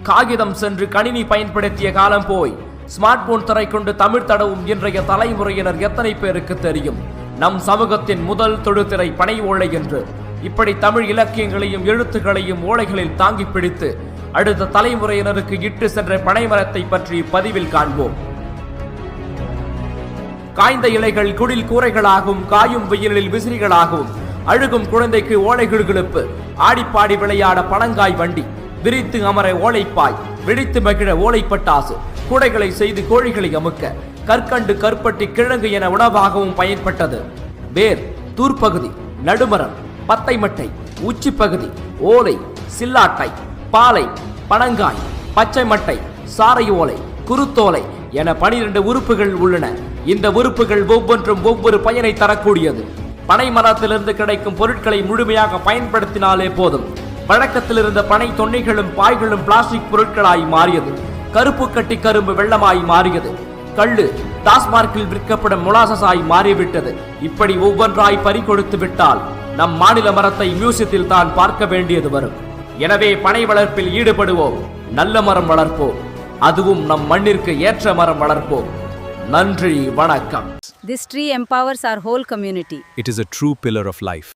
காகிதம் சென்று கணினி பயன்படுத்திய காலம் போய் ஸ்மார்ட் போன் தரை கொண்டு தமிழ் தடவும் இன்றைய தலைமுறையினர் எத்தனை பேருக்கு தெரியும்? நம் சமூகத்தின் முதல் தொடுதிரை பனை ஓலை என்று. இப்படி தமிழ் இலக்கியங்களையும் எழுத்துக்களையும் ஓலைகளில் தாங்கி பிடித்து அடுத்த தலைமுறையினருக்கு இட்டு சென்ற பனைமரத்தை பற்றி பதிவில் காண்போம். காய்ந்த இலைகள் குடில் கூரைகளாகவும், காயும் வெயிலில் விசிறிகளாகவும், அழுகும் குழந்தைக்கு ஓலை கிளுகிழுப்பு, ஆடிப்பாடி விளையாட பனங்காய் வண்டி, விரித்து அமர ஓலைப்பாய், விழித்து மகிழ ஓலை பட்டாசு, கூடைகளை செய்து கோழிகளை அமுக்க, கற்கண்டு கற்பட்டி கிழங்கு என உணவாகவும் பயன்பட்டது. வேர், தூர்பகுதி, நடுமரம், பத்தை மட்டை, உச்சி பகுதி, ஓலை, சில்லாட்டை, பாலை, பனங்காய், பச்சை மட்டை, சாறை ஓலை, குருத்தோலை என 12 உறுப்புகள் உள்ளன. இந்த உறுப்புகள் ஒவ்வொன்றும் ஒவ்வொரு பயனை தரக்கூடியது. பனை மரத்திலிருந்து கிடைக்கும் பொருட்களை முழுமையாக பயன்படுத்தினாலே போதும். வழக்கத்தில் இருந்த பனை தொன்னைகளும் பாய்களும் பிளாஸ்டிக் பொருட்களாய் மாறியது. கருப்பு கட்டி கரும்பு வெள்ளமாய் மாறியது. கள்ளு டாஸ்மார்க்கில் விற்கப்படும் மொலாசஸாய் மாறிவிட்டது. இப்படி ஒவ்வொன்றாய் பறி கொடுத்து விட்டால் நம் மாநில மரத்தை மியூசியத்தில் தான் பார்க்க வேண்டியது வரும். எனவே பனை வளர்ப்பில் ஈடுபடுவோம். நல்ல மரம் வளர்ப்போம். அதுவும் நம் மண்ணிற்கு ஏற்ற மரம் வளர்ப்போம். நன்றி, வணக்கம். This tree empowers our whole community. It is a true pillar of life.